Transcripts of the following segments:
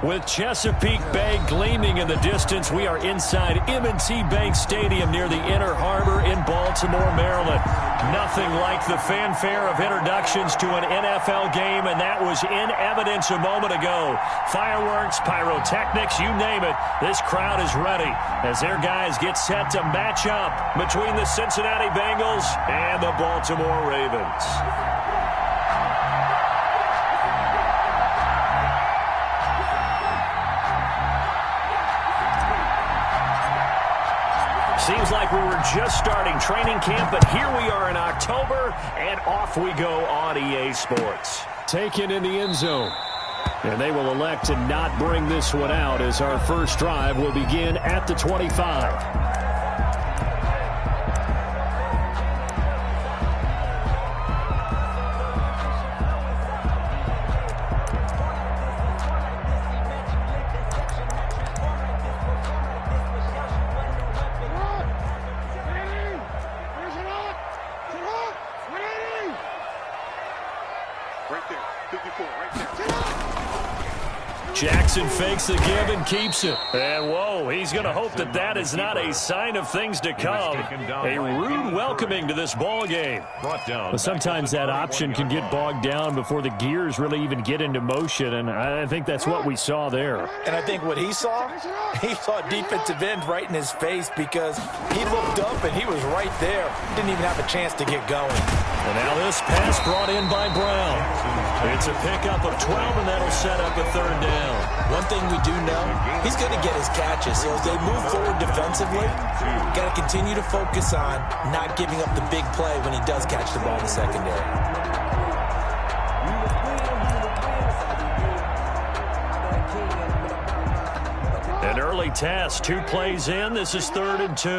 With Chesapeake Bay gleaming in the distance, we are inside M&T Bank Stadium near the Inner Harbor in Baltimore, Maryland. Nothing like the fanfare of introductions to an NFL game, and that was in evidence a moment ago. Fireworks, pyrotechnics, you name it. This crowd is ready as their guys get set to match up between the Cincinnati Bengals and the Baltimore Ravens. Seems like we were just starting training camp, but here we are in October, and off we go on EA Sports. Taken in the end zone. And they will elect to not bring this one out as our first drive will begin at the 25. Jackson fakes the give and keeps it. And whoa, he's going to hope that that is not a sign of things to come. A rude welcoming to this ball game. But sometimes that option can get bogged down before the gears really even get into motion, and I think that's what we saw there. And I think what he saw defensive end right in his face because he looked up and he was right there. Didn't even have a chance to get going. And now this pass brought in by Brown. It's a pickup of 12, and that'll set up a third down. One thing we do know, he's going to get his catches. So as they move forward defensively, got to continue to focus on not giving up the big play when he does catch the ball in the secondary. An early test, 2 plays in. This is 3rd and 2.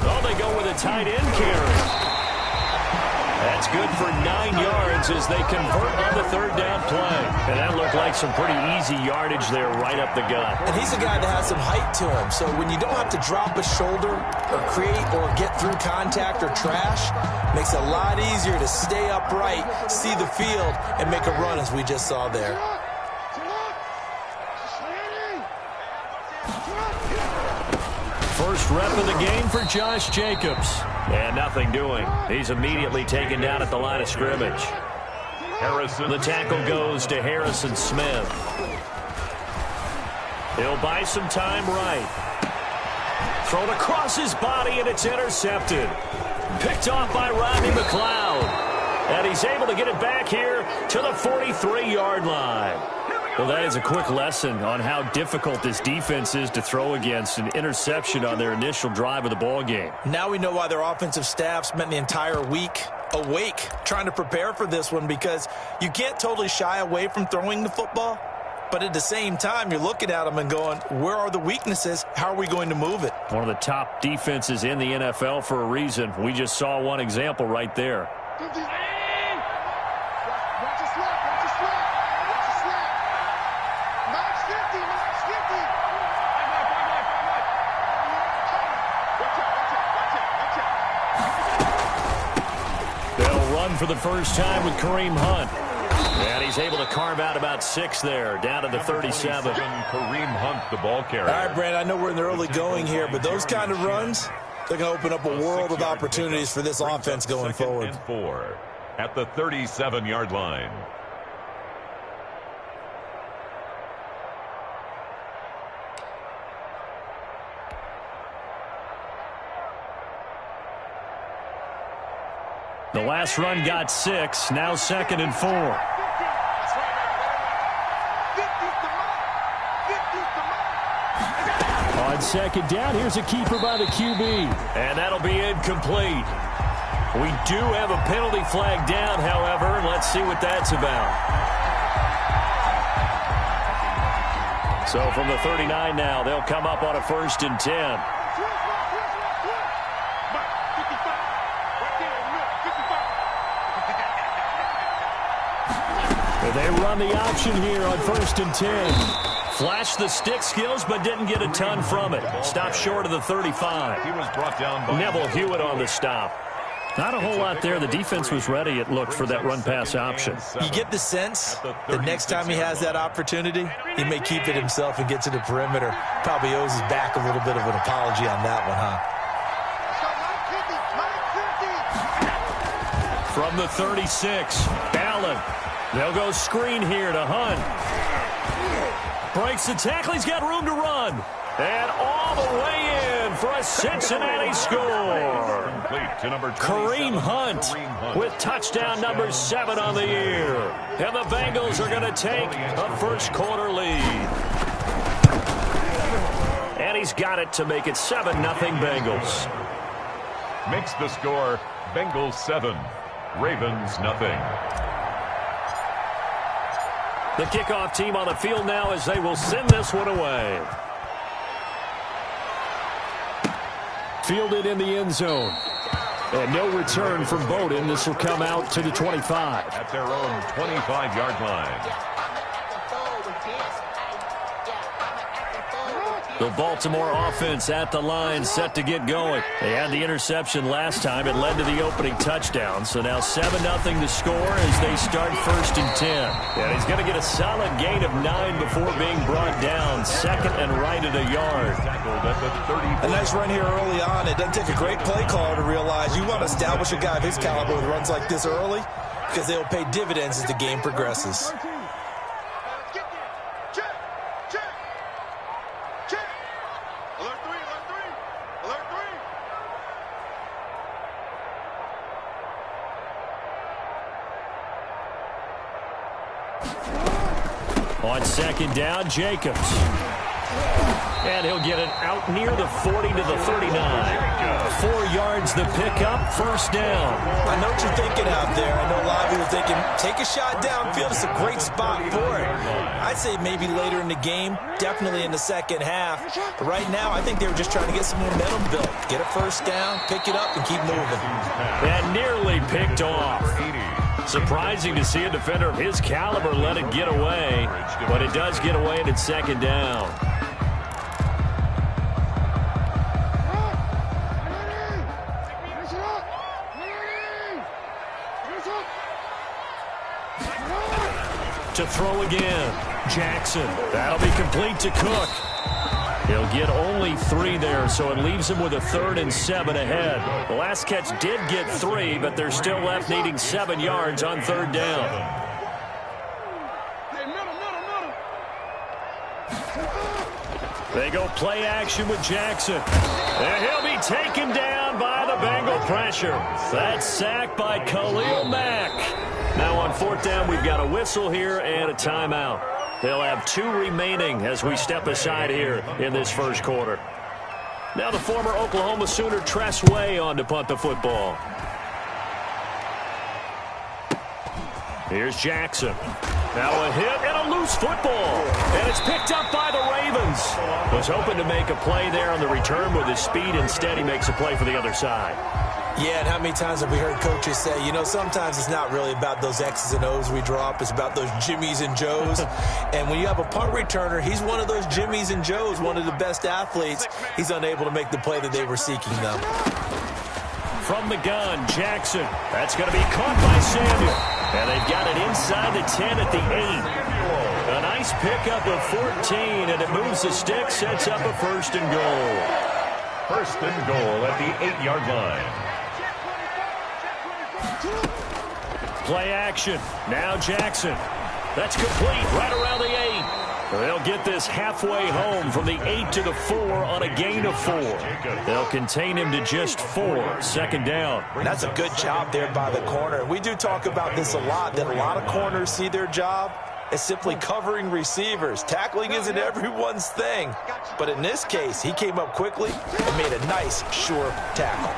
Oh, they go with a tight end carry. That's good for 9 yards as they convert on the 3rd down play. And that looked like some pretty easy yardage there right up the gut. And he's a guy that has some height to him. So when you don't have to drop a shoulder or create or get through contact or trash, makes it a lot easier to stay upright, see the field, and make a run as we just saw there. First rep of the game for Josh Jacobs. And nothing doing. He's immediately taken down at the line of scrimmage. The tackle goes to Harrison Smith. He'll buy some time right. Thrown across his body, and it's intercepted. Picked off by Rodney McLeod. And he's able to get it back here to the 43-yard line. Well, that is a quick lesson on how difficult this defense is to throw against. An interception on their initial drive of the ball game. Now we know why their offensive staff spent the entire week awake trying to prepare for this one, because you can't totally shy away from throwing the football. But at the same time, you're looking at them and going, where are the weaknesses? How are we going to move it? One of the top defenses in the NFL for a reason. We just saw one example right there. For the first time with Kareem Hunt. And he's able to carve out about 6 there, down to the 37. Kareem Hunt, the ball carrier. All right, Brand, I know we're in the early going here, but those kind of runs, they're going to open up a world of opportunities for this offense going forward. 2nd and 4 at the 37-yard line. The last run got 6, now 2nd and 4. On 2nd down, here's a keeper by the QB. And that'll be incomplete. We do have a penalty flag down, however, and let's see what that's about. So from the 39 now, they'll come up on a 1st and 10. They run the option here on 1st and 10. Flashed the stick skills, but didn't get a ton from it. Stopped short of the 35. He was brought down by Neville Hewitt on the stop. Not a whole lot there. The defense was ready, it looked, for that run-pass option. You get the sense the next time he has that opportunity, he may keep it himself and get to the perimeter. Probably owes his back a little bit of an apology on that one, huh? From the 36, Allen. They'll go screen here to Hunt. Breaks the tackle. He's got room to run. And all the way in for a Cincinnati score. Kareem Hunt with touchdown number 7 on the year. And the Bengals are going to take a first-quarter lead. And he's got it to make it 7-0 Bengals. Makes the score Bengals 7, Ravens nothing. The kickoff team on the field now as they will send this one away. Fielded in the end zone. And no return from Bowden. This will come out to the 25. At their own 25-yard line. The Baltimore offense at the line, set to get going. They had the interception last time. It led to the opening touchdown. So now 7-0 to score as they start 1st and 10. And he's going to get a solid gain of 9 before being brought down. 2nd and right at a yard. A nice run here early on. It doesn't take a great play caller to realize you want to establish a guy of his caliber with runs like this early because they'll pay dividends as the game progresses. On 2nd down, Jacobs. And he'll get it out near the 40 to the 39. 4 yards the pickup, 1st down. I know what you're thinking out there. I know a lot of people are thinking, take a shot downfield. It's a great spot for it. I'd say maybe later in the game, definitely in the second half. But right now, I think they were just trying to get some momentum built. Get a 1st down, pick it up, and keep moving. And nearly picked off. Surprising to see a defender of his caliber let it get away, but it does get away and it's 2nd down. To throw again, Jackson. That'll be complete to Cook. He'll get only 3 there, so it leaves him with a 3rd and 7 ahead. The last catch did get 3, but they're still left needing 7 yards on 3rd down. They go play action with Jackson. And he'll be taken down by the Bengal pressure. That's sacked by Khalil Mack. Now on 4th down, we've got a whistle here and a timeout. They'll have 2 remaining as we step aside here in this 1st quarter. Now the former Oklahoma Sooner Tress Way on to punt the football. Here's Jackson. Now a hit and a loose football. And it's picked up by the Ravens. Was hoping to make a play there on the return with his speed. Instead, he makes a play for the other side. Yeah, and how many times have we heard coaches say, you know, sometimes it's not really about those X's and O's we drop. It's about those Jimmies and Joes. And when you have a punt returner, he's one of those Jimmies and Joes, one of the best athletes. He's unable to make the play that they were seeking, though. From the gun, Jackson. That's going to be caught by Samuel. And they've got it inside the 10 at the 8. A nice pickup of 14, and it moves the stick, sets up a 1st and goal. 1st and goal at the 8-yard line. Play action. Now Jackson. That's complete right around the 8. They'll get this halfway home from the 8 to the 4 on a gain of 4. They'll contain him to just 4. 2nd down. That's a good job there by the corner. We do talk about this a lot, that a lot of corners see their job as simply covering receivers. Tackling isn't everyone's thing. But in this case, he came up quickly and made a nice, sure tackle.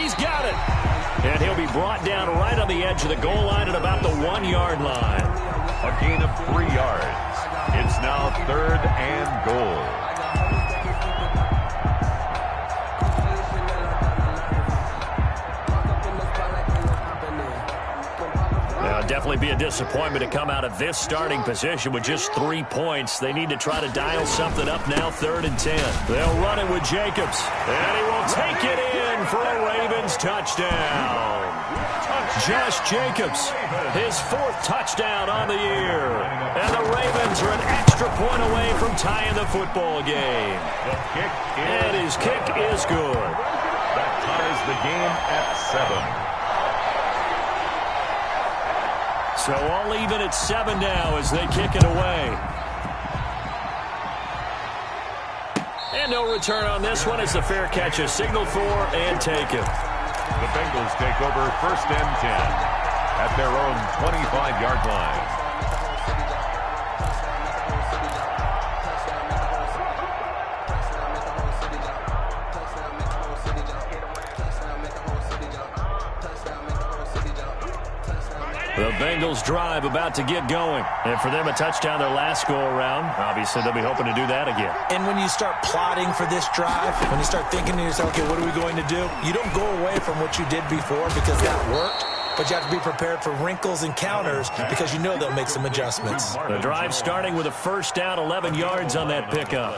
He's got it. And he'll be brought down right on the edge of the goal line at about the 1-yard line. A gain of 3 yards. It's now 3rd and goal. Now, definitely be a a disappointment to come out of this starting position with just 3 points. They need to try to dial something up now, 3rd and 10. They'll run it with Jacobs, and he will take it in for a Ravens touchdown. Josh Jacobs, his 4th touchdown on the year. And the Ravens are an extra point away from tying the football game. And his kick is good. That ties the game at 7. So all even at 7 now as they kick it away. And no return on this one. It's a fair catch, a signal for and taken. The Bengals take over 1st and 10 at their own 25-yard line. The Bengals drive about to get going. And for them, a touchdown their last go-around. Obviously, they'll be hoping to do that again. And when you start plotting for this drive, when you start thinking to yourself, okay, what are we going to do? You don't go away from what you did before because that worked. But you have to be prepared for wrinkles and counters because you know they'll make some adjustments. The drive starting with a 1st down, 11 yards on that pickup.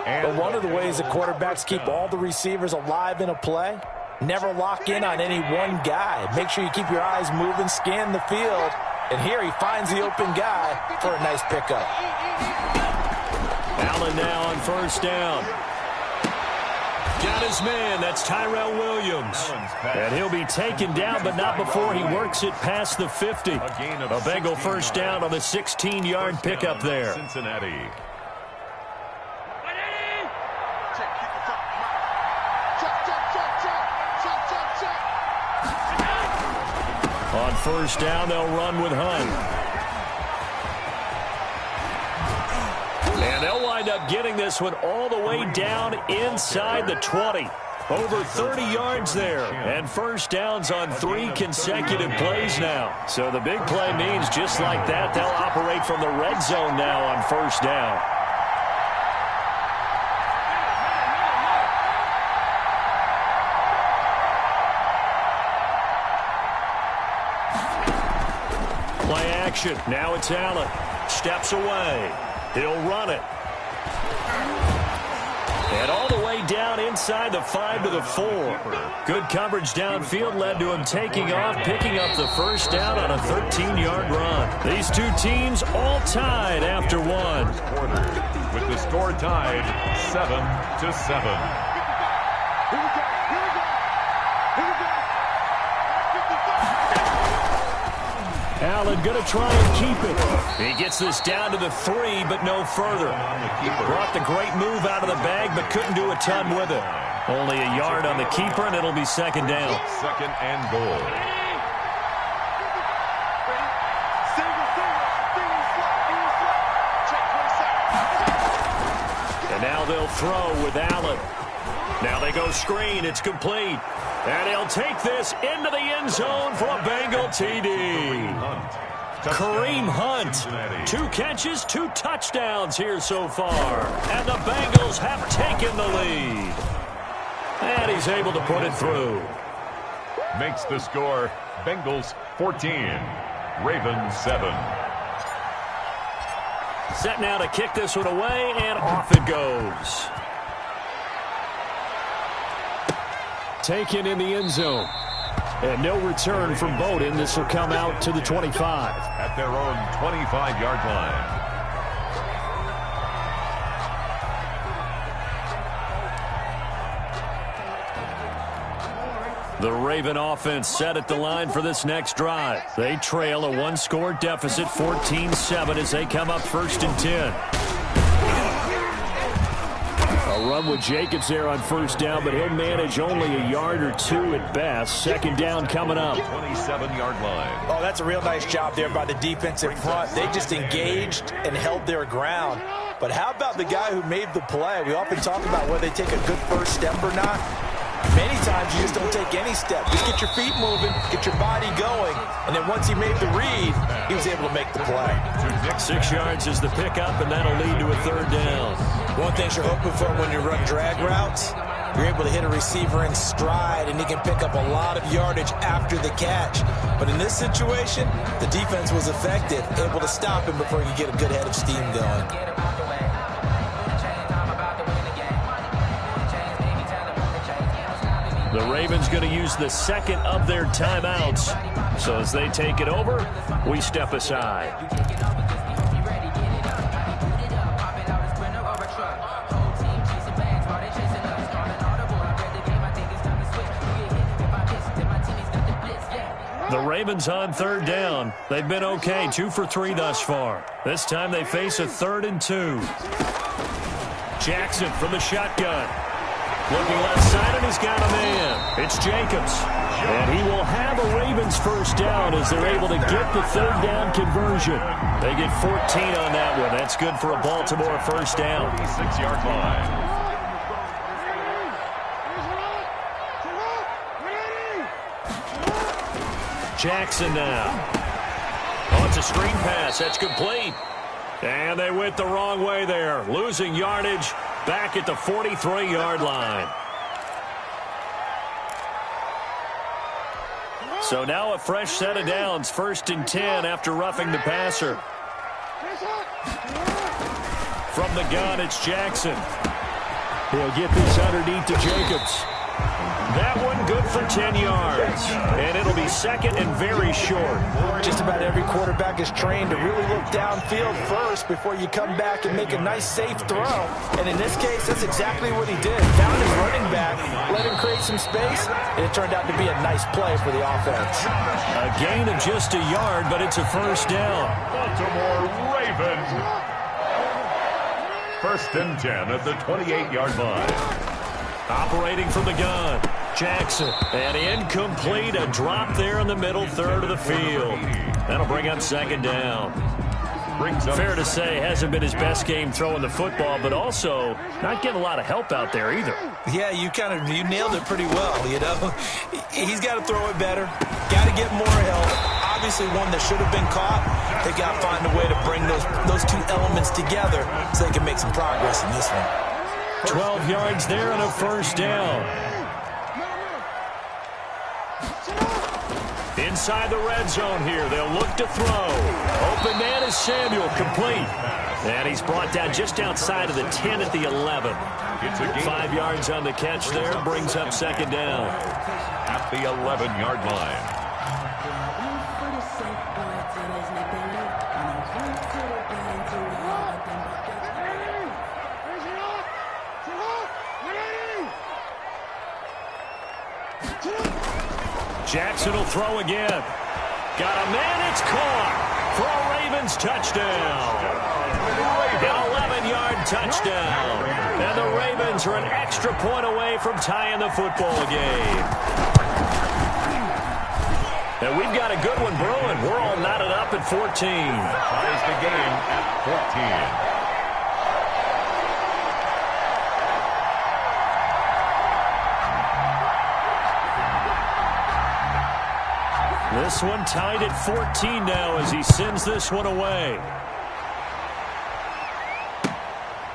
But one of the ways that quarterbacks keep all the receivers alive in a play, never lock in on any one guy. Make sure you keep your eyes moving, scan the field. And here he finds the open guy for a nice pickup. Allen now on 1st down. Got his man. That's Tyrell Williams. And he'll be taken down, but not before he works it past the 50. A Bengal 1st down on the 16-yard pickup there. Cincinnati. On 1st down, they'll run with Hunt. And they'll wind up getting this one all the way down inside the 20. Over 30 yards there. And 1st downs on 3 consecutive plays now. So the big play means just like that, they'll operate from the red zone now on 1st down. Play action. Now it's Allen. Steps away. He'll run it. And all the way down inside the 5 to the 4. Good coverage downfield led to him taking off, picking up the 1st down on a 13-yard run. These two teams all tied after 1. With the score tied 7-7. Allen going to try and keep it. He gets this down to the 3, but no further. Brought the great move out of the bag, but couldn't do a ton with it. Only a yard on the keeper, and it'll be 2nd down. 2nd and goal. And now they'll throw with Allen. Now they go screen. It's complete. And he'll take this into the end zone for a Bengal TD. Kareem Hunt. 2 catches, 2 touchdowns here so far. And the Bengals have taken the lead. And he's able to put it through. Makes the score Bengals 14, Ravens 7. Set now to kick this one away, and off it goes. Taken in the end zone. And no return from Bowden. This will come out to the 25. At their own 25-yard line. The Raven offense set at the line for this next drive. They trail a 1-score deficit, 14-7, as they come up 1st and 10. A run with Jacobs there on 1st down, but he'll manage only a yard or 2 at best. 2nd down coming up. 27-yard line. Oh, that's a real nice job there by the defensive front. They just engaged and held their ground. But how about the guy who made the play? We often talk about whether they take a good first step or not. Many times you just don't take any step. Just get your feet moving, get your body going, and then once he made the read, he was able to make the play. 6 yards is the pickup, and that'll lead to a 3rd down. One thing you're hoping for when you run drag routes You're able to hit a receiver in stride, and he can pick up a lot of yardage after the catch. But in this situation, the defense was effective, able to stop him before he could get a good head of steam going. The Ravens going to use the second of their timeouts. So as they take it over, we step aside. The Ravens on third down. They've been okay, 2 for 3 thus far. This time they face a 3rd and 2. Jackson from the shotgun. Looking left side, and he's got a man. It's Jacobs. And he will have a Ravens first down as they're able to get the 3rd down conversion. They get 14 on that one. That's good for a Baltimore first down. 6-yard line. Jackson now. Oh, it's a screen pass. That's complete. And they went the wrong way there. Losing yardage back at the 43-yard line. So now a fresh set of downs. 1st and 10 after roughing the passer. From the gun, it's Jackson. He'll get this underneath to Jacobs. That one good for 10 yards. And it'll be 2nd and very short. Just about every quarterback is trained to really look downfield first before you come back and make a nice, safe throw. And in this case, that's exactly what he did. Found his running back, let him create some space, and it turned out to be a nice play for the offense. A gain of just a yard, but it's a first down. Baltimore Ravens. 1st and 10 at the 28-yard line. Operating from the gun, Jackson. And incomplete, a drop there in the middle 3rd of the field. That'll bring up 2nd down. Fair to say, hasn't been his best game throwing the football, but also not getting a lot of help out there either. Yeah, you nailed it pretty well, you know. He's got to throw it better, got to get more help. Obviously one that should have been caught. They got to find a way to bring those two elements together so they can make some progress in this one. 12 yards there and a first down. Inside the red zone here. They'll look to throw. Open man is Samuel, complete. And he's brought down just outside of the 10 at the 11. 5 yards on the catch there. Brings up 2nd down. At the 11-yard line. Jackson will throw again. Got a man, it's caught for a Ravens touchdown. An 11-yard touchdown. And the Ravens are an extra point away from tying the football game. And we've got a good one brewing. We're all knotted up at 14. Ties the game at 14. This one tied at 14 now as he sends this one away.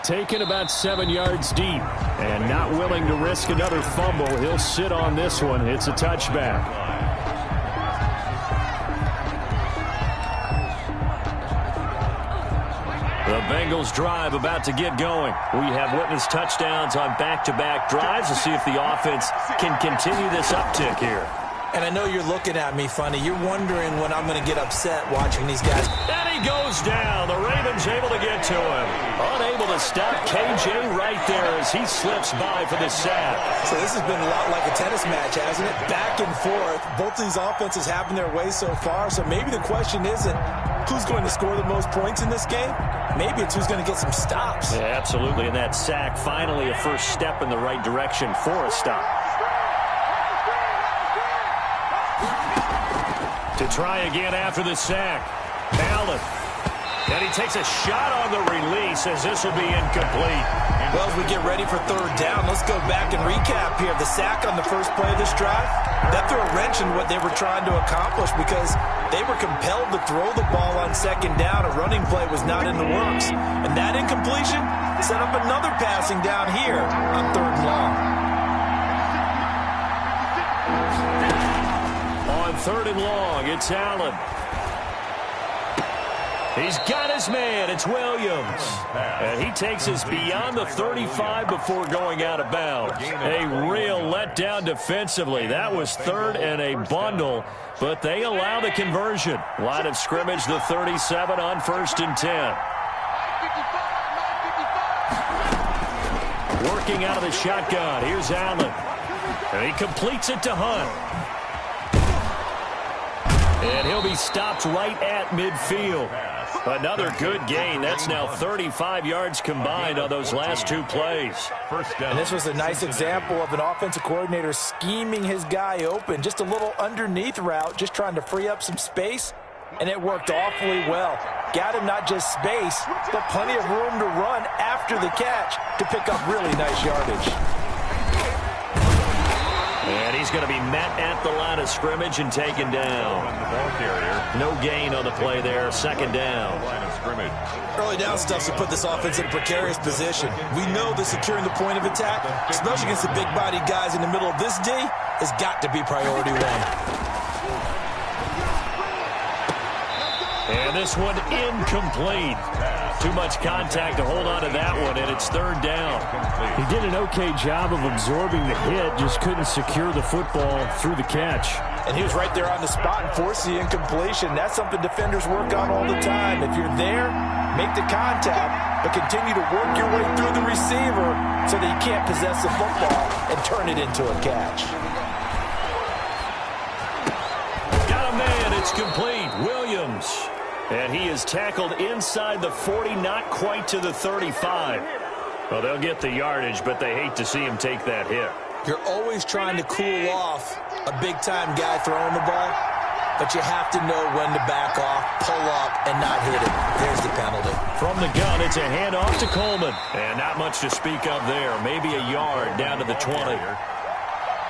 Taken about 7 yards deep and not willing to risk another fumble. He'll sit on this one. It's a touchback. The Bengals drive about to get going. We have witnessed touchdowns on back-to-back drives to see if the offense can continue this uptick here. And I know you're looking at me funny. You're wondering when I'm going to get upset watching these guys. And he goes down. The Ravens able to get to him. Unable to stop KJ right there as he slips by for the sack. So this has been a lot like a tennis match, hasn't it? Back and forth. Both of these offenses having their way so far. So maybe the question isn't who's going to score the most points in this game. Maybe it's who's going to get some stops. Yeah, absolutely. And that sack, finally a first step in the right direction for a stop. To try again after the sack. Allen. And he takes a shot on the release as this will be incomplete. Well, as we get ready for 3rd down, let's go back and recap here. The sack on the first play of this drive, that threw a wrench in what they were trying to accomplish because they were compelled to throw the ball on 2nd down. A running play was not in the works. And that incompletion set up another passing down here on 3rd and long. On 3rd and long, it's Allen. He's got his man. It's Williams. And he takes us beyond the 35 before going out of bounds. A real letdown defensively. That was 3rd and a bundle, but they allow the conversion. Line of scrimmage, the 37 on 1st and 10. Working out of the shotgun. Here's Allen. And he completes it to Hunt. And he'll be stopped right at midfield. Another good gain. That's now 35 yards combined on those last 2 plays. And this was a nice example of an offensive coordinator scheming his guy open. Just a little underneath route, just trying to free up some space, and it worked awfully well. Got him not just space, but plenty of room to run after the catch to pick up really nice yardage. And he's going to be met at the line of scrimmage and taken down. No gain on the play there. 2nd down. Early down stuff to put this offense in a precarious position. We know that securing the point of attack, especially against the big-bodied guys in the middle of this D, has got to be priority 1. And this one incomplete. Too much contact to hold on to that one, and it's 3rd down. He did an okay job of absorbing the hit, just couldn't secure the football through the catch. And he was right there on the spot and forced the incompletion. That's something defenders work on all the time. If you're there, make the contact, but continue to work your way through the receiver so that you can't possess the football and turn it into a catch. Got a man. It's complete. Williams. And he is tackled inside the 40, not quite to the 35. Well, they'll get the yardage, but they hate to see him take that hit. You're always trying to cool off a big-time guy throwing the ball, but you have to know when to back off, pull up, and not hit it. There's the penalty. From the gun, it's a handoff to Coleman. And not much to speak of there. Maybe a yard down to the 20.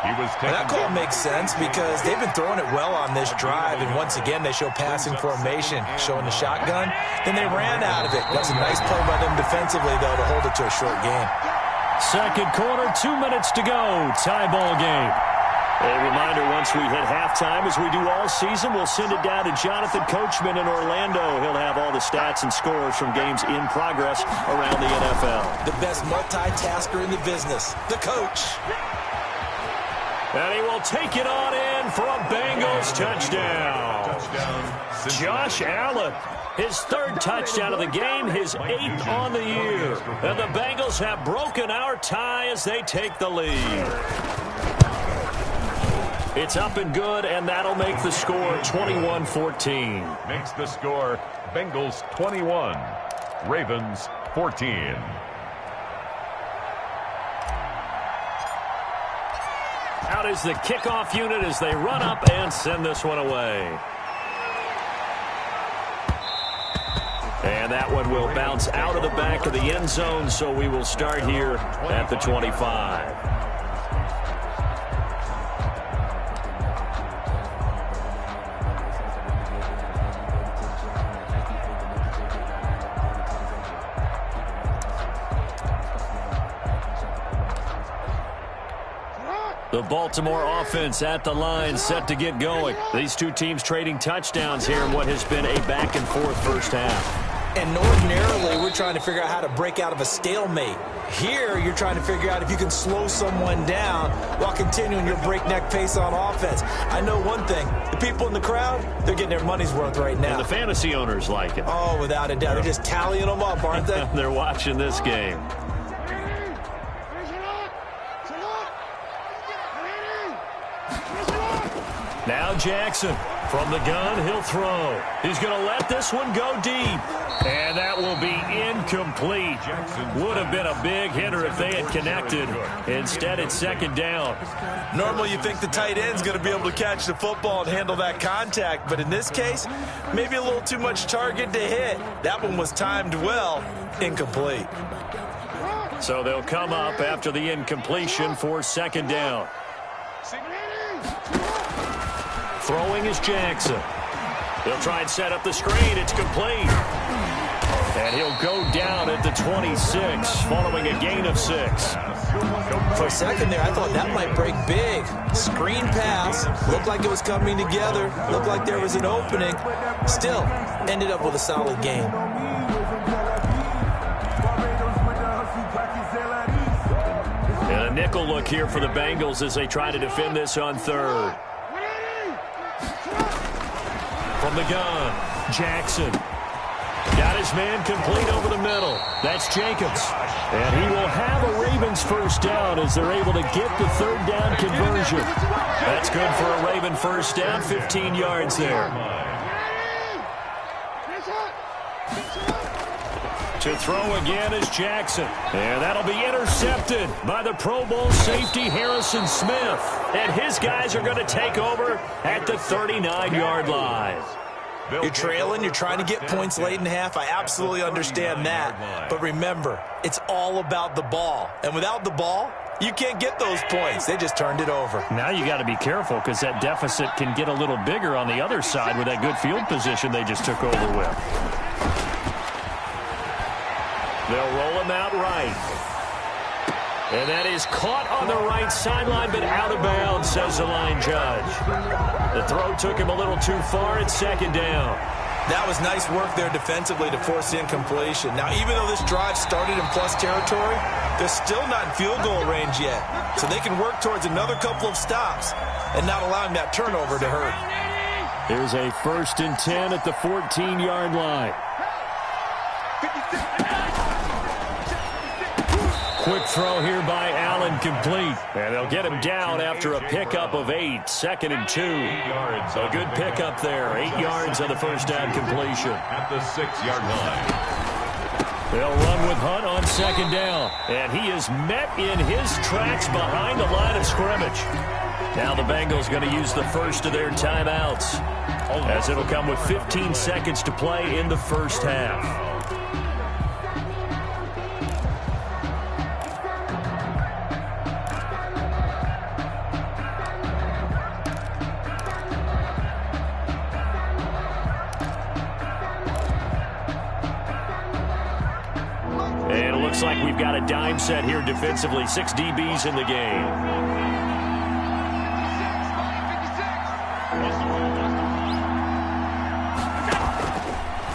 That call makes sense because they've been throwing it well on this drive, and once again they show passing formation, showing the shotgun. Then they ran out of it. That's a nice play by them defensively, though, to hold it to a short game. 2nd quarter, 2 minutes to go. Tie ball game. A reminder, once we hit halftime, as we do all season, we'll send it down to Jonathan Coachman in Orlando. He'll have all the stats and scores from games in progress around the NFL. The best multitasker in the business, the coach. And he will take it on in for a Bengals touchdown. Josh Allen, his 3rd touchdown of the game, his 8th on the year. And the Bengals have broken our tie as they take the lead. It's up and good, and that'll make the score 21-14. Makes the score Bengals 21, Ravens 14. Out is the kickoff unit as they run up and send this one away. And that one will bounce out of the back of the end zone, so we will start here at the 25. The Baltimore offense at the line, set to get going. These 2 teams trading touchdowns here in what has been a back-and-forth first half. And ordinarily, we're trying to figure out how to break out of a stalemate. Here, you're trying to figure out if you can slow someone down while continuing your breakneck pace on offense. I know one thing. The people in the crowd, they're getting their money's worth right now. And the fantasy owners like it. Oh, without a doubt. They're just tallying them up, aren't they? They're watching this game. Now Jackson from the gun, he'll throw. He's going to let this one go deep. And that will be incomplete. Would have been a big hitter if they had connected. Instead, it's 2nd down. Normally, you think the tight end's going to be able to catch the football and handle that contact. But in this case, maybe a little too much target to hit. That one was timed well. Incomplete. So they'll come up after the incompletion for 2nd down. Throwing is Jackson. He'll try and set up the screen. It's complete. And he'll go down at the 26 following a gain of 6. For a second there, I thought that might break big. Screen pass. Looked like it was coming together. Looked like there was an opening. Still, ended up with a solid game. And a nickel look here for the Bengals as they try to defend this on third. From the gun, Jackson. Got his man complete over the middle. That's Jacobs. And he will have a Ravens first down as they're able to get the third down conversion. That's good for a Raven first down, 15 yards there. To throw again is Jackson. And that'll be intercepted by the Pro Bowl safety Harrison Smith. And his guys are going to take over at the 39-yard line. You're trailing, you're trying to get points late in half. I absolutely understand that. But remember, it's all about the ball. And without the ball, you can't get those points. They just turned it over. Now you got to be careful because that deficit can get a little bigger on the other side with that good field position they just took over with. They'll roll him out right. And that is caught on the right sideline, but out of bounds, says the line judge. The throw took him a little too far. It's second down. That was nice work there defensively to force the incompletion. Now, even though this drive started in plus territory, they're still not in field goal range yet. So they can work towards another couple of stops and not allowing that turnover to hurt. Here's a 1st and 10 at the 14-yard line. Quick throw here by Allen, complete. And they'll get him down after a pickup of 8. 2nd and 2. A good pickup there. 8 yards on the first down completion. At the 6-yard line. They'll run with Hunt on 2nd down. And he is met in his tracks behind the line of scrimmage. Now the Bengals going to use the first of their timeouts, as it'll come with 15 seconds to play in the first half. Looks like we've got a dime set here defensively. 6 DBs in the game.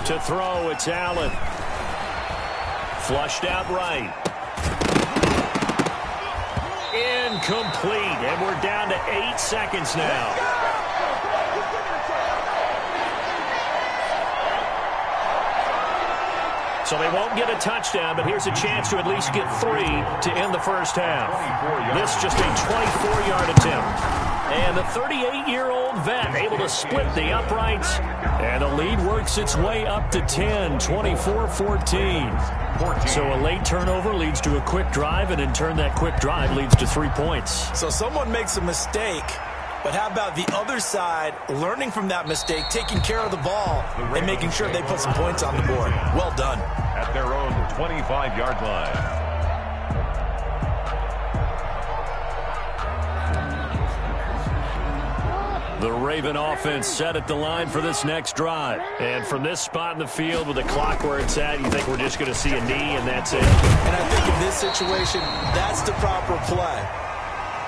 To throw, it's Allen. Flushed out right. Incomplete. And we're down to 8 seconds now. So they won't get a touchdown, but here's a chance to at least get 3 to end the first half. This just a 24-yard attempt. And the 38-year-old vet able to split the uprights. And the lead works its way up to 10, 24-14. So a late turnover leads to a quick drive, and in turn that quick drive leads to 3 points. So someone makes a mistake. But how about the other side, learning from that mistake, taking care of the ball, and making sure they put some points on the board? Well done. At their own 25-yard line. The Raven offense set at the line for this next drive. And from this spot in the field with the clock where it's at, you think we're just going to see a knee and that's it? And I think in this situation, that's the proper play.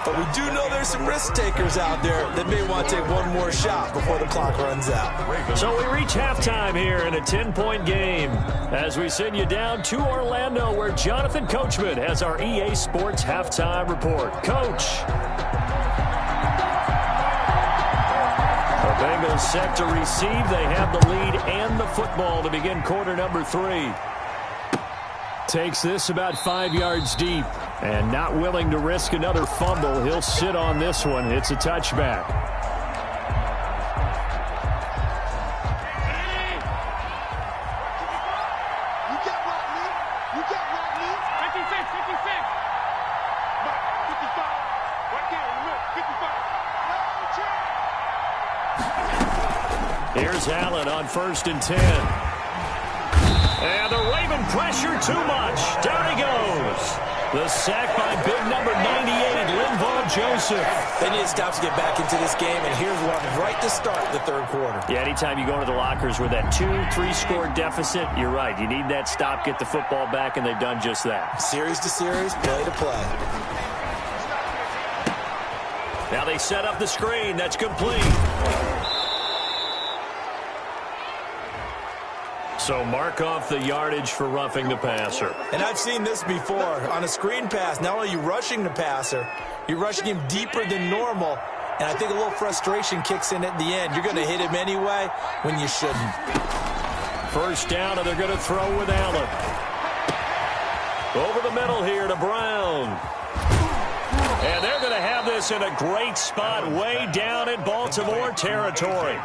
But we do know there's some risk takers out there that may want to take one more shot before the clock runs out. So we reach halftime here in a 10-point game as we send you down to Orlando, where Jonathan Coachman has our EA Sports halftime report. Coach. The Bengals set to receive. They have the lead and the football to begin quarter number 3. Takes this about 5 yards deep. And not willing to risk another fumble, he'll sit on this one. It's a touchback. Here's Allen on 1st and 10. And the Raven pressure too much. Down he goes. The sack by big number 98, Linval Joseph. They need to stop to get back into this game, and here's one right to start the third quarter. Yeah, anytime you go into the lockers with that 2-3 score deficit, you're right. You need that stop, get the football back, and they've done just that. Series to series, play to play. Now they set up the screen. That's complete. So mark off the yardage for roughing the passer. And I've seen this before. On a screen pass, not only are you rushing the passer, you're rushing him deeper than normal. And I think a little frustration kicks in at the end. You're going to hit him anyway when you shouldn't. First down, and they're going to throw with Allen. Over the middle here to Brown. And they're going to have this in a great spot way down in Baltimore territory.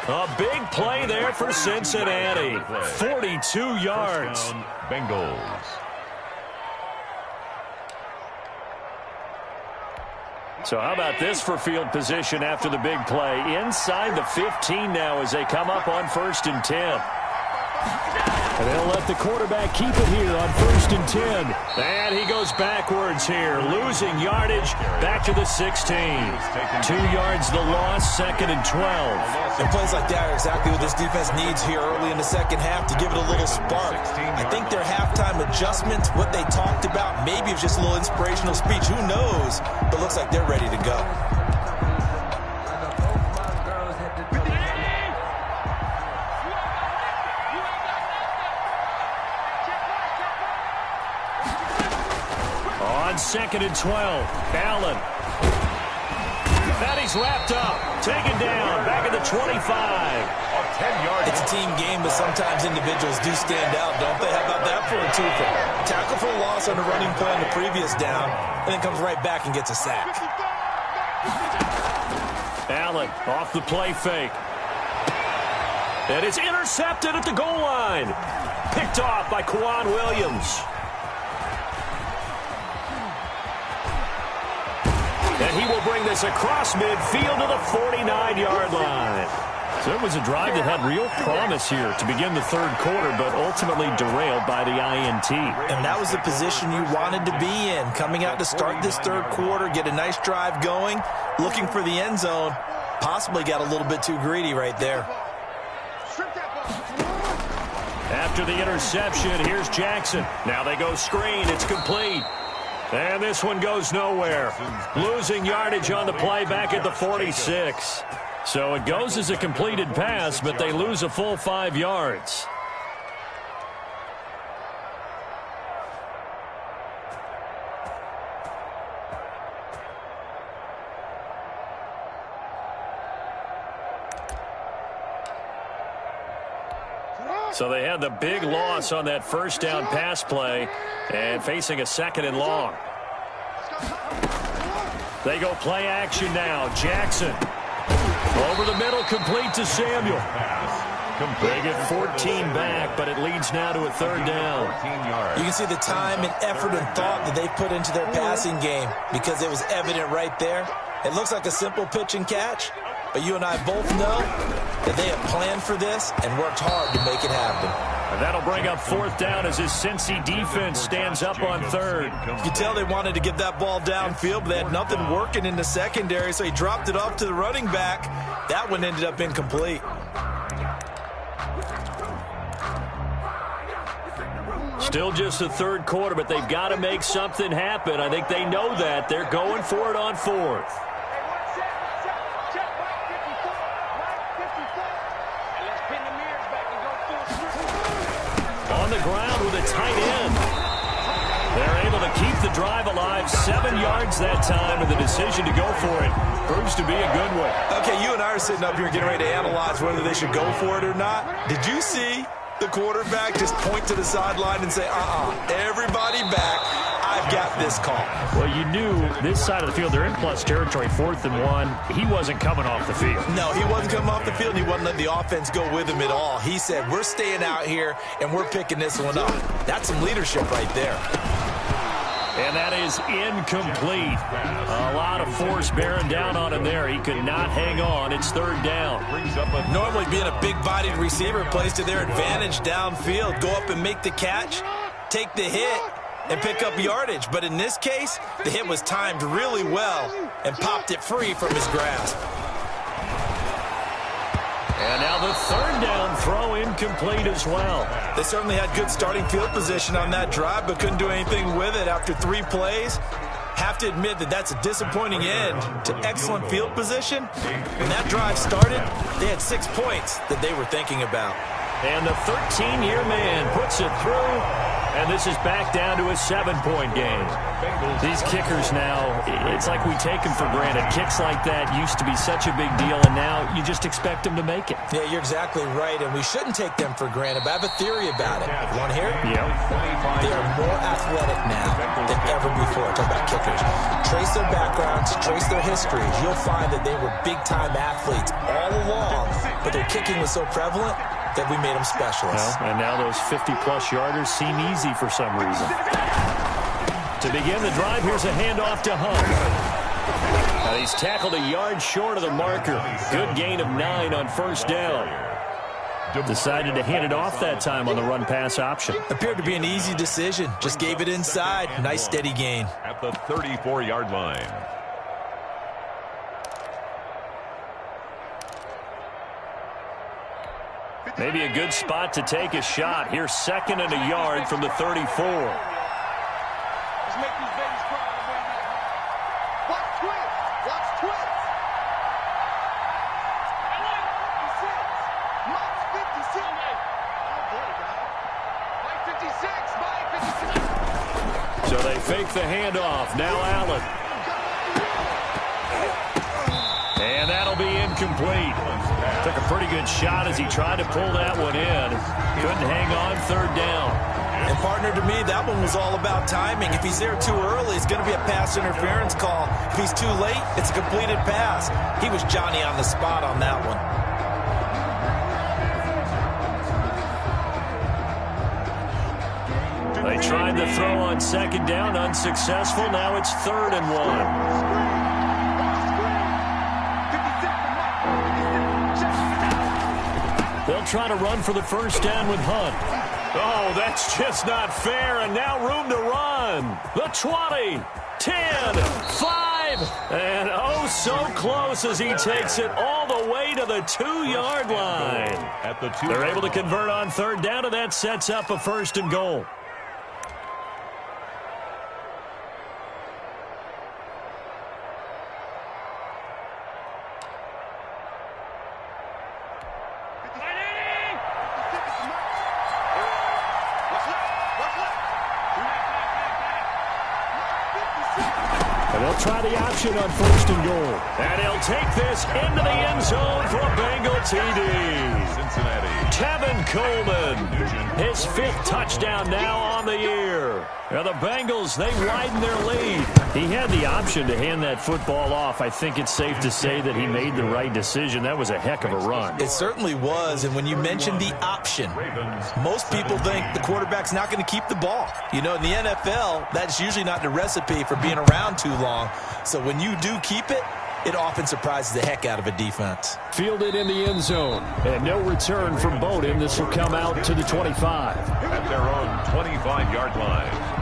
A big play there for Cincinnati. 42 yards. Bengals. So how about this for field position after the big play? Inside the 15 now as they come up on 1st and 10. And they'll let the quarterback keep it here on 1st and 10. And he goes backwards here, losing yardage back to the 16. 2 yards the loss, 2nd and 12. And plays like that are exactly what this defense needs here early in the second half to give it a little spark. I think their halftime adjustment, what they talked about, maybe it was just a little inspirational speech. Who knows? But looks like they're ready to go. On 2nd and 12, Allen. And he's wrapped up, taken down, back at the 25. 10 yards. It's a team game, but sometimes individuals do stand out, don't they? How about that for a twofer? Tackle for a loss on a running play on the previous down, and then comes right back and gets a sack. Allen off the play fake. And it's intercepted at the goal line. Picked off by Kwan Williams. And he will bring this across midfield to the 49-yard line. So it was a drive that had real promise here to begin the third quarter, but ultimately derailed by the INT. And that was the position you wanted to be in. Coming out to start this third quarter, get a nice drive going, looking for the end zone. Possibly got a little bit too greedy right there. After the interception, here's Jackson. Now they go screen. It's complete. And this one goes nowhere. Losing yardage on the play back at the 46. So it goes as a completed pass, but they lose a full 5 yards. So they had the big loss on that first down pass play and facing a 2nd and long. They go play action now. Jackson over the middle, complete to Samuel. They get 14 back, but it leads now to a 3rd down. You can see the time and effort and thought that they put into their passing game because it was evident right there. It looks like a simple pitch and catch, but you and I both know that they have planned for this and worked hard to make it happen. And that'll bring up 4th down as his Cincy defense stands up on 3rd. You can tell they wanted to get that ball downfield, but they had nothing working in the secondary, so he dropped it off to the running back. That one ended up incomplete. Still just the third quarter, but they've got to make something happen. I think they know that. They're going for it on 4th. On the ground with a tight end. They're able to keep the drive alive. 7 yards that time, and the decision to go for it proves to be a good one. Okay, you and I are sitting up here getting ready to analyze whether they should go for it or not. Did you see the quarterback just point to the sideline and say, everybody back, I've got this call? Well, you knew this side of the field, they're in plus territory, 4th and 1. He wasn't coming off the field. No, he wasn't coming off the field. He wasn't letting the offense go with him at all. He said, we're staying out here, and we're picking this one up. That's some leadership right there. And that is incomplete. A lot of force bearing down on him there. He could not hang on. It's 3rd down. Normally being a big-bodied receiver plays to their advantage downfield. Go up and make the catch, take the hit, and pick up yardage. But in this case, the hit was timed really well and popped it free from his grasp. And now the third down throw incomplete as well. They certainly had good starting field position on that drive, but couldn't do anything with it after 3 plays. Have to admit that that's a disappointing end to excellent field position. When that drive started, they had 6 points that they were thinking about. And the 13-year man puts it through, and this is back down to a 7-point game. These kickers now, it's like we take them for granted. Kicks like that used to be such a big deal, and now you just expect them to make it. Yeah, you're exactly right, and we shouldn't take them for granted, but I have a theory about it. You want to hear it? Yeah. They are more athletic now than ever before. Talk about kickers. Trace their backgrounds, trace their histories. You'll find that they were big-time athletes all along, but their kicking was so prevalent that we made them specialists. Well, and now those 50-plus yarders seem easy for some reason. To begin the drive, here's a handoff to Hunt. Now he's tackled a yard short of the marker. Good gain of 9 on first down. Decided to hand it off that time on the run-pass option. Appeared to be an easy decision. Just gave it inside. Nice steady gain. At the 34-yard line. Maybe a good spot to take a shot. Here's 2nd and a yard from the 34. So they fake the handoff. Now Allen. And that'll be incomplete. Took a pretty good shot as he tried to pull that one in. Couldn't hang on 3rd down. And partner, to me, that one was all about timing. If he's there too early, it's going to be a pass interference call. If he's too late, it's a completed pass. He was Johnny on the spot on that one. They tried the throw on 2nd down, unsuccessful. Now it's 3rd and 1. They'll try to run for the first down with Hunt. Oh, that's just not fair, and now room to run. The 20, 10, 5, and oh, so close as he takes it all the way to the 2-yard line. They're able to convert on 3rd down, and that sets up a 1st and goal. And they'll try the option on 1st and goal. And he'll take this into the end zone for a Bengal TD. Cincinnati. Tevin Coleman, his 5th touchdown now on the year. Now the Bengals, they widen their lead. He had the option to hand that football off. I think it's safe to say that he made the right decision. That was a heck of a run. It certainly was, and when you mentioned the option, most people think the quarterback's not going to keep the ball. You know, in the NFL, that's usually not the recipe for being around too long. So when you do keep it, it often surprises the heck out of a defense. Fielded in the end zone, and no return from Bowden. This will come out to the 25. At their own 25-yard line.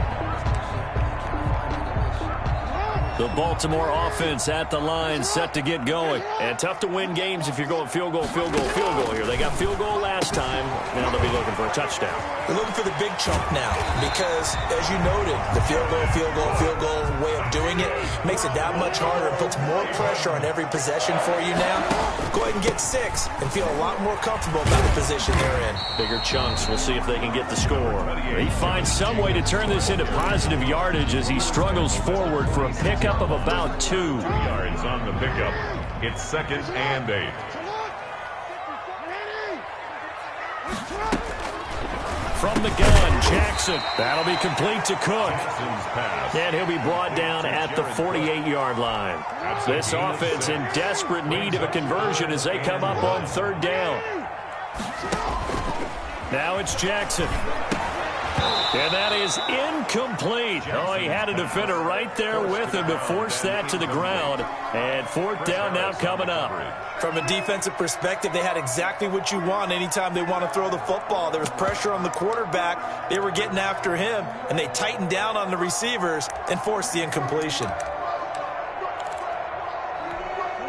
The Baltimore offense at the line, set to get going. And tough to win games if you're going field goal, field goal, field goal here. They got field goal last time. Now they'll be looking for a touchdown. They're looking for the big chunk now because, as you noted, the field goal way of doing it makes it that much harder and puts more pressure on every possession for you now. Go ahead and get 6 and feel a lot more comfortable about the position they're in. Bigger chunks. We'll see if they can get the score. He finds some way to turn this into positive yardage as he struggles forward for a pickup of about 2. 2 yards on the pickup. It's 2nd and 8. From the gun, Jackson. That'll be complete to Cook. And he'll be brought down at the 48-yard line. This offense in desperate need of a conversion as they come up on 3rd down. Now it's Jackson. And that is incomplete. Oh, he had a defender right there with him to force that to the ground. And fourth down now coming up. From a defensive perspective, they had exactly what you want anytime they want to throw the football. There was pressure on the quarterback. They were getting after him, and they tightened down on the receivers and forced the incompletion.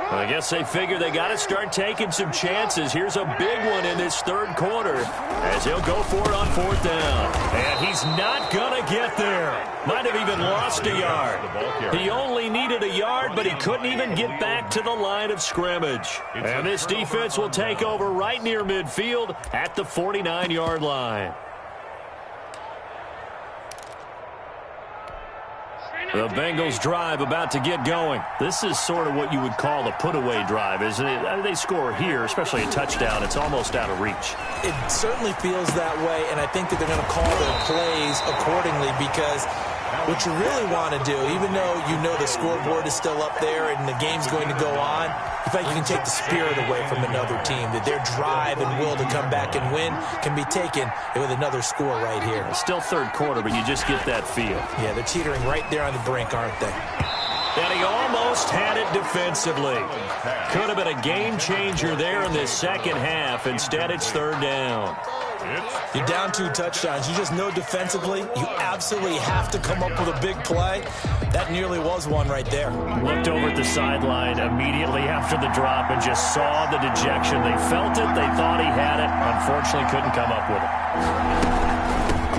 Well, I guess they figure they got to start taking some chances. Here's a big one in this third quarter as he'll go for it on fourth down. And he's not going to get there. Might have even lost a yard. He only needed a yard, but he couldn't even get back to the line of scrimmage. And this defense will take over right near midfield at the 49-yard line. The Bengals drive about to get going. This is sort of what you would call the put-away drive, isn't it? They score here, especially a touchdown. It's almost out of reach. It certainly feels that way, and I think that they're going to call their plays accordingly because what you really want to do, even though you know the scoreboard is still up there and the game's going to go on, in fact, you can take the spirit away from another team, that their drive and will to come back and win can be taken with another score right here. It's still third quarter, but you just get that feel. Yeah, they're teetering right there on the brink, aren't they? And he almost had it defensively. Could have been a game changer there in this second half. Instead, it's third down. You're down 2 touchdowns. You just know defensively you absolutely have to come up with a big play. That nearly was one right there. Looked over at the sideline immediately after the drop and just saw the dejection. They felt it. They thought he had it. Unfortunately, couldn't come up with it.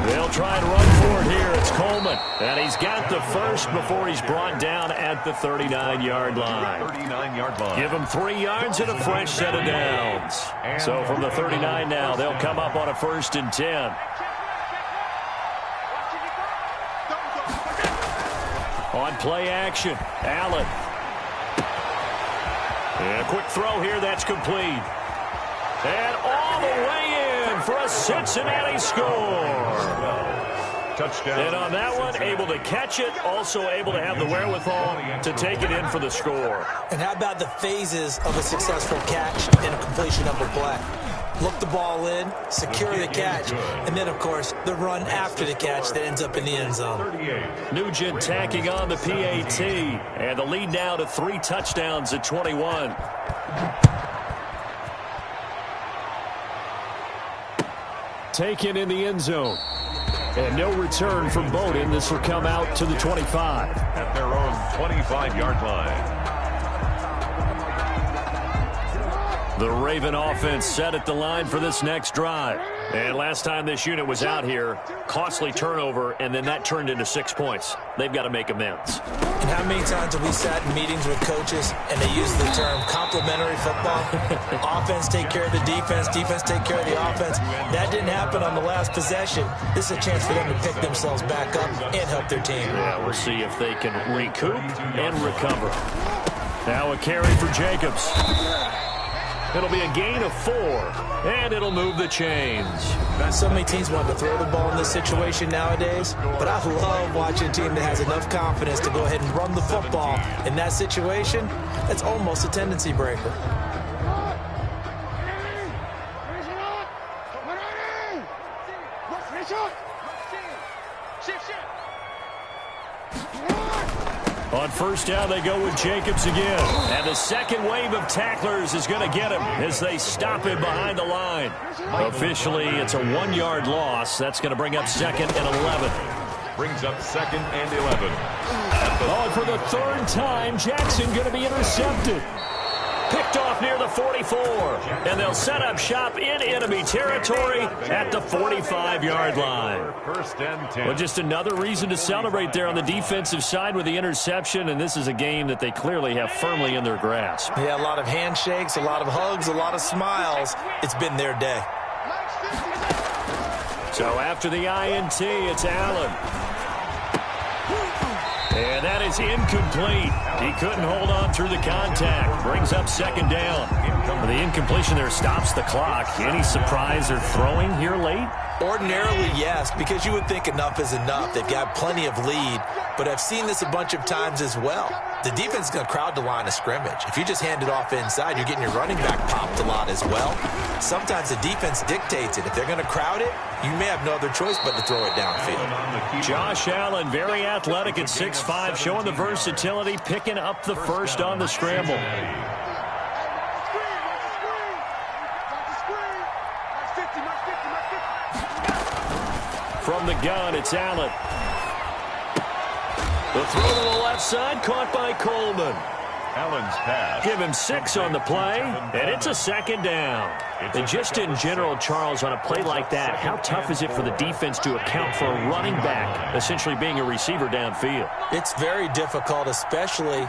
They'll try and run for it here. It's Coleman. And he's got the first before he's brought down at the 39-yard line. 39-yard line. Give him 3 yards and a fresh set of downs. So from the 39 now, they'll come up on a 1st and 10. On play action, Allen. And a quick throw here, that's complete. And all the way in for a Cincinnati score. Touchdown. And on that one, able to catch it, also able to have the wherewithal to take it in for the score. And how about the phases of a successful catch and a completion of a play? Look the ball in, secure the catch, and then, of course, the run after the catch that ends up in the end zone. Nugent tacking on the PAT, and the lead now to 3 touchdowns at 21. Taken in the end zone. And no return from Bowden. This will come out to the 25. At their own 25-yard line. The Raven offense set at the line for this next drive. And last time this unit was out here, costly turnover, and then that turned into 6 points. They've got to make amends. And how many times have we sat in meetings with coaches and they use the term complementary football? Offense take care of the defense, defense take care of the offense. That didn't happen on the last possession. This is a chance for them to pick themselves back up and help their team. Yeah, we'll see if they can recoup and recover. Now a carry for Jacobs. It'll be a gain of 4, and it'll move the chains. So many teams want to throw the ball in this situation nowadays, but I love watching a team that has enough confidence to go ahead and run the football. In that situation, that's almost a tendency breaker. On first down, they go with Jacobs again. And the second wave of tacklers is going to get him as they stop him behind the line. Officially, it's a 1-yard loss. That's going to bring up 2nd and 11. Brings up 2nd and 11. Oh, for the 3rd time, Jackson going to be intercepted. Picked off near the 44. And they'll set up shop in enemy territory at the 45-yard line. 1st and 10. Well, just another reason to celebrate there on the defensive side with the interception, and this is a game that they clearly have firmly in their grasp. Yeah, a lot of handshakes, a lot of hugs, a lot of smiles. It's been their day. So after the INT, it's Allen. And that is incomplete. He couldn't hold on through the contact. Brings up 2nd down. The incompletion there stops the clock. Any surprise they're throwing here late? Ordinarily, yes, because you would think enough is enough. They've got plenty of lead, but I've seen this a bunch of times as well. The defense is going to crowd the line of scrimmage. If you just hand it off inside, you're getting your running back popped a lot as well. Sometimes the defense dictates it. If they're going to crowd it, you may have no other choice but to throw it downfield. Josh Allen, very athletic at 6'5", showing the versatility, picking up the first on the scramble. From the gun, it's Allen. The throw to the left side, caught by Coleman. Allen's pass. Give him 6 on the play, and it's a second down. And just in general, Charles, on a play like that, how tough is it for the defense to account for a running back essentially being a receiver downfield? It's very difficult, especially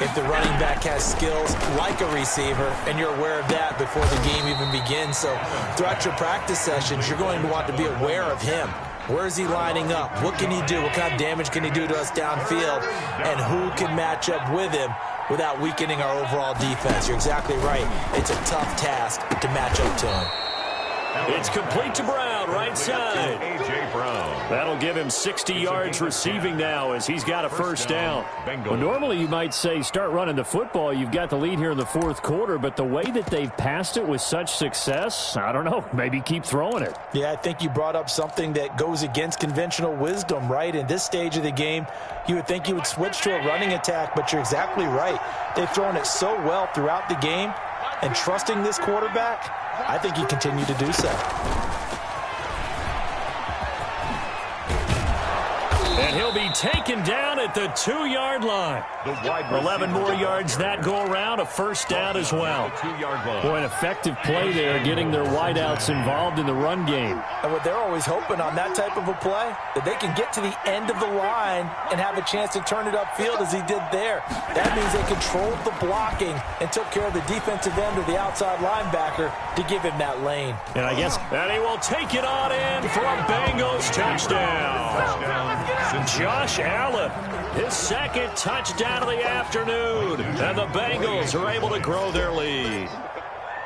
if the running back has skills like a receiver, and you're aware of that before the game even begins. So throughout your practice sessions, you're going to want to be aware of him. Where is he lining up? What can he do? What kind of damage can he do to us downfield? And who can match up with him without weakening our overall defense? You're exactly right. It's a tough task to match up to him. It's complete to Brown, right side. A.J. Brown. That'll give him 60 yards receiving now as he's got a first down. Well, normally you might say start running the football. You've got the lead here in the fourth quarter, but the way that they've passed it with such success, I don't know, maybe keep throwing it. Yeah, I think you brought up something that goes against conventional wisdom, right? In this stage of the game, you would think you would switch to a running attack, but you're exactly right. They've thrown it so well throughout the game, and trusting this quarterback, I think he continued to do so. And he'll be taken down at the 2-yard line. 11 more yards that go around, a first down as well. Boy, an effective play there, getting their wideouts involved in the run game. And what they're always hoping on that type of a play, that they can get to the end of the line and have a chance to turn it upfield as he did there. That means they controlled the blocking and took care of the defensive end or the outside linebacker to give him that lane. And and he will take it on in for a Bengals touchdown. Josh Allen, his second touchdown of the afternoon. And the Bengals are able to grow their lead.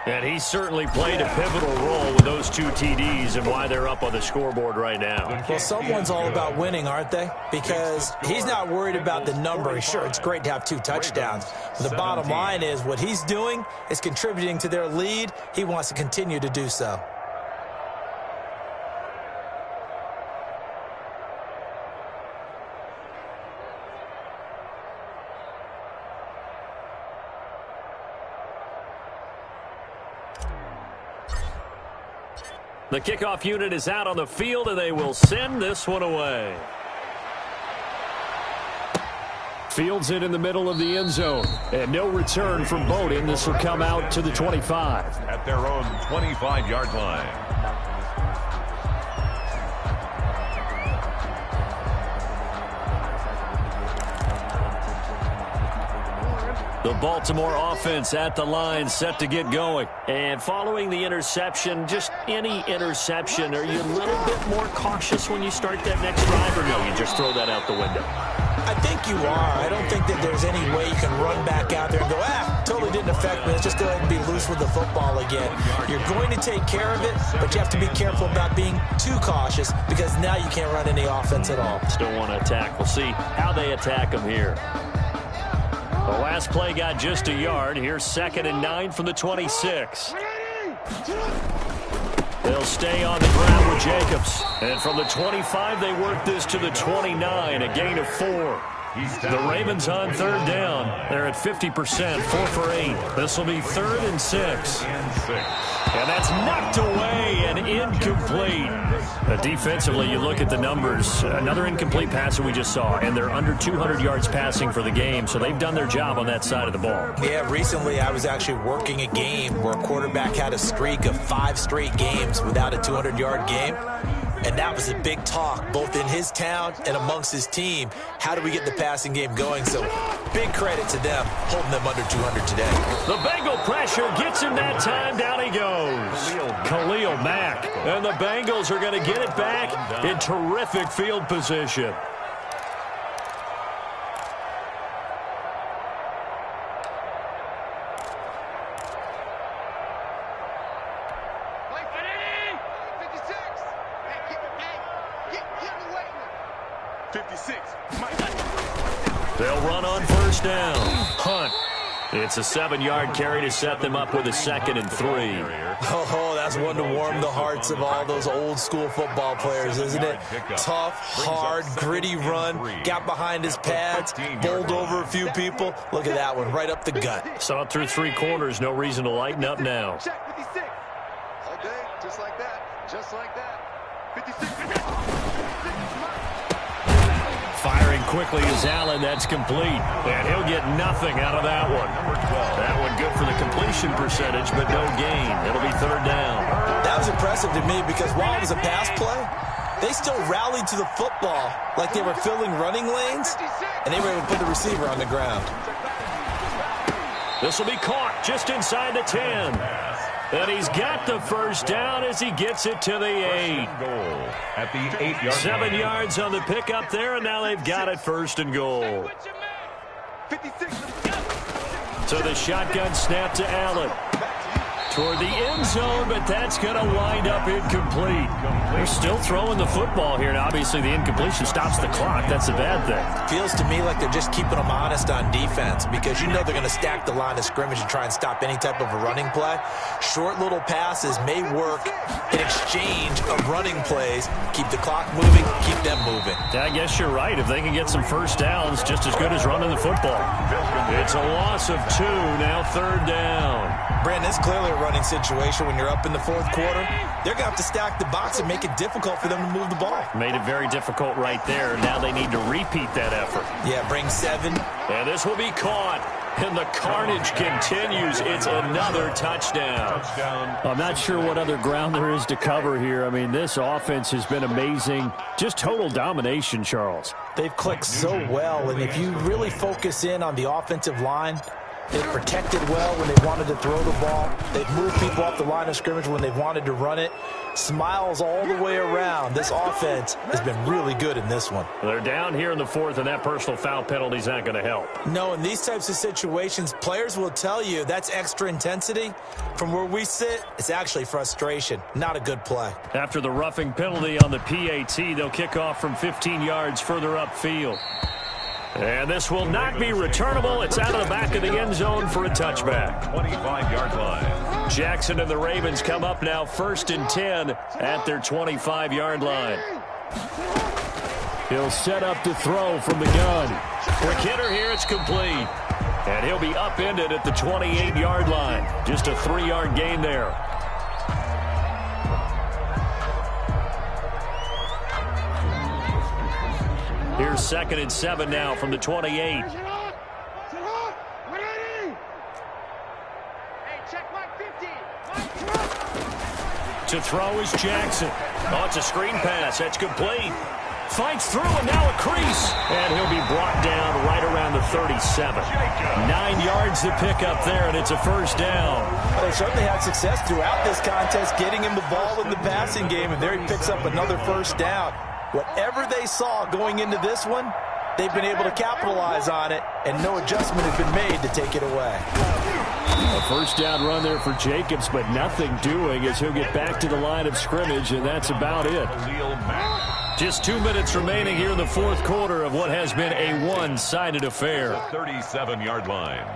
And he certainly played a pivotal role with those 2 TDs and why they're up on the scoreboard right now. Well, someone's all about winning, aren't they? Because he's not worried about the number. Sure, it's great to have 2 touchdowns. But the bottom line is what he's doing is contributing to their lead. He wants to continue to do so. The kickoff unit is out on the field, and they will send this one away. Fields it in the middle of the end zone. And no return from Bowden. This will come out to the 25. At their own 25-yard line. The Baltimore offense at the line, set to get going. And following the interception, just any interception, are you a little bit more cautious when you start that next drive, or no, you just throw that out the window? I think you are. I don't think that there's any way you can run back out there and go, totally didn't affect me. Let's just go ahead and be loose with the football again. You're going to take care of it, but you have to be careful about being too cautious because now you can't run any offense at all. Still want to attack. We'll see how they attack them here. The last play got just a yard. Here's 2nd and 9 from the 26. They'll stay on the ground with Jacobs. And from the 25, they work this to the 29, a gain of 4. The Ravens on 3rd down. They're at 50%, 4 for 8. This will be 3rd and 6. And that's knocked away and incomplete. Defensively, you look at the numbers. Another incomplete pass that we just saw, and they're under 200 yards passing for the game, so they've done their job on that side of the ball. Yeah, recently I was actually working a game where a quarterback had a streak of 5 straight games without a 200-yard game. And that was a big talk, both in his town and amongst his team. How do we get the passing game going? So big credit to them, holding them under 200 today. The Bengal pressure gets him that time. Down he goes. Khalil Mack. And the Bengals are going to get it back in terrific field position. 56. They'll run on first down. Hunt. It's a 7-yard carry to set them up with a 2nd and 3. Oh, that's one to warm the hearts of all those old-school football players, isn't it? Tough, hard, gritty run. Got behind his pads, bowled over a few people. Look at that one, right up the gut. Saw it through 3 quarters. No reason to lighten up now. Check 56. Okay, just like that. Just like that. 56. Firing quickly is Allen. That's complete. And he'll get nothing out of that one. That one good for the completion percentage, but no gain. It'll be 3rd down. That was impressive to me because while it was a pass play, they still rallied to the football like they were filling running lanes, and they were able to put the receiver on the ground. This will be caught just inside the 10. And he's got the first down as he gets it to the 8. Goal at the 8-yard 7 yards on the pickup there, and now they've got it 1st and goal. 56. So the shotgun snap to Allen. Toward the end zone, but that's going to wind up incomplete. They're still throwing the football here, and obviously the incompletion stops the clock. That's a bad thing. Feels to me like they're just keeping them honest on defense because you know they're going to stack the line of scrimmage and try and stop any type of a running play. Short little passes may work in exchange of running plays. Keep the clock moving, keep them moving. I guess you're right. If they can get some first downs, just as good as running the football. It's a loss of 2, now 3rd down. Brandon, it's clearly a running situation when you're up in the 4th quarter. They're going to have to stack the box and make it difficult for them to move the ball. Made it very difficult right there. Now they need to repeat that effort. Yeah, bring 7. And this will be caught. And the carnage continues. It's another touchdown. I'm not sure what other ground there is to cover here. I mean, this offense has been amazing. Just total domination, Charles. They've clicked so well, and if you really focus in on the offensive line, they've protected well when they wanted to throw the ball. They've moved people off the line of scrimmage when they've wanted to run it. Smiles all the way around. This offense has been really good in this one. They're down here in the 4th, and that personal foul penalty is not going to help. No, in these types of situations, players will tell you that's extra intensity. From where we sit, it's actually frustration. Not a good play. After the roughing penalty on the PAT, they'll kick off from 15 yards further upfield. And this will not be returnable. It's out of the back of the end zone for a touchback. 25-yard line. Jackson and the Ravens come up now 1st and 10 at their 25-yard line. He'll set up to throw from the gun. Quick hitter here. It's complete. And he'll be upended at the 28-yard line. Just a 3-yard gain there. Here's 2nd and 7 now from the 28. To throw is Jackson. Oh, it's a screen pass. That's complete. Fights through, and now a crease. And he'll be brought down right around the 37. 9 yards to pick up there, and it's a first down. Well, they certainly had success throughout this contest, getting him the ball in the passing game, and there he picks up another first down. Whatever they saw going into this one, they've been able to capitalize on it, and no adjustment has been made to take it away. A first down run there for Jacobs, but nothing doing as he'll get back to the line of scrimmage, and that's about it. Just 2 minutes remaining here in the 4th quarter of what has been a one-sided affair. 37-yard line.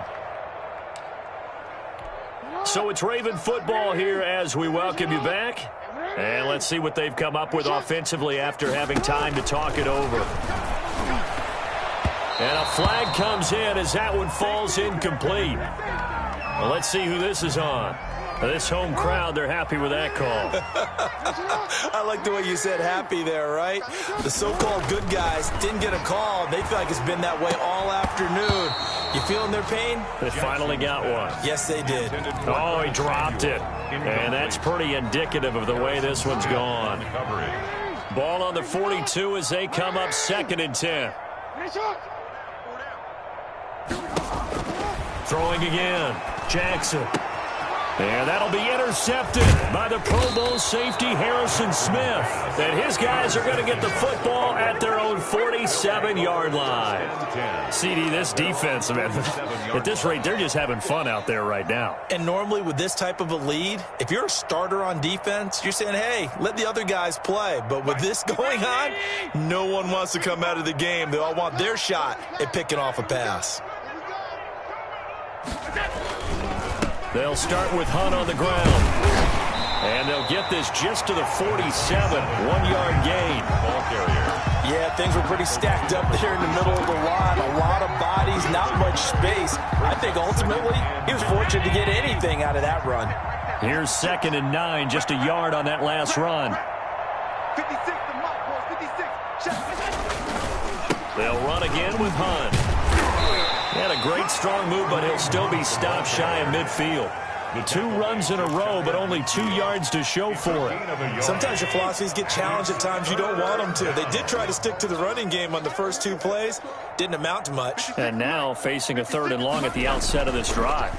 So it's Raven football here as we welcome you back. And let's see what they've come up with offensively after having time to talk it over. And a flag comes in as that one falls incomplete. Well, let's see who this is on. This home crowd, they're happy with that call. I like the way you said happy there, right? The so-called good guys didn't get a call. They feel like it's been that way all afternoon. You feeling their pain? They finally got one. Yes, they did. Oh, he dropped it. And that's pretty indicative of the way this one's gone. Ball on the 42 as they come up 2nd and 10. Throwing again. Jackson. And that'll be intercepted by the Pro Bowl safety Harrison Smith. And his guys are going to get the football at their own 47-yard line. CD, this defense, man, at this rate, they're just having fun out there right now. And normally with this type of a lead, if you're a starter on defense, you're saying, hey, let the other guys play. But with this going on, no one wants to come out of the game. They all want their shot at picking off a pass. They'll start with Hunt on the ground. And they'll get this just to the 47, 1-yard gain. Ball carrier. Yeah, things were pretty stacked up there in the middle of the line. A lot of bodies, not much space. I think ultimately he was fortunate to get anything out of that run. Here's 2nd and 9, just a yard on that last run. 56, the mark was 56. They'll run again with Hunt. He had a great strong move, but he'll still be stopped shy of midfield. 2 runs in a row, but only 2 yards to show for it. Sometimes your philosophies get challenged at times you don't want them to. They did try to stick to the running game on the first 2 plays. Didn't amount to much. And now facing a 3rd and long at the outset of this drive.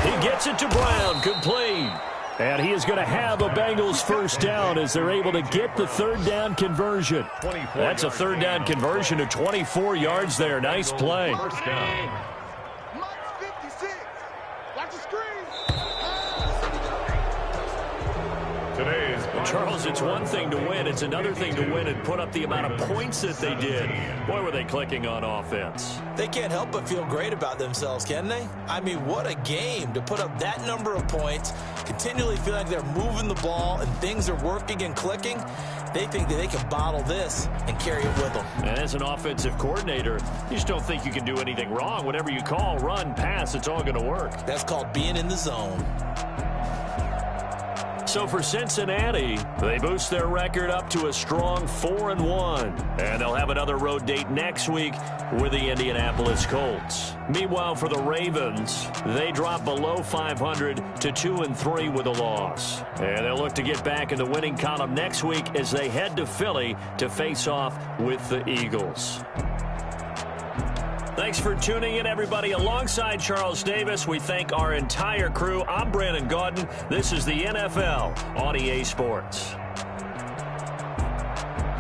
He gets it to Brown, complete. And he is going to have a Bengals first down as they're able to get the 3rd down conversion. That's a 3rd down conversion to 24 yards there. Nice play. First down. Mark 56. Watch the screen. Today's Charles, it's one thing to win. It's another thing to win and put up the amount of points that they did. Boy, were they clicking on offense. They can't help but feel great about themselves, can they? I mean, what a game to put up that number of points, continually feel like they're moving the ball and things are working and clicking. They think that they can bottle this and carry it with them. And as an offensive coordinator, you just don't think you can do anything wrong. Whatever you call, run, pass, it's all going to work. That's called being in the zone. So for Cincinnati, they boost their record up to a strong 4-1. And they'll have another road date next week with the Indianapolis Colts. Meanwhile, for the Ravens, they drop below 500 to 2-3 with a loss. And they'll look to get back in the winning column next week as they head to Philly to face off with the Eagles. Thanks for tuning in, everybody. Alongside Charles Davis, we thank our entire crew. I'm Brandon Gaudin. This is the NFL on EA Sports.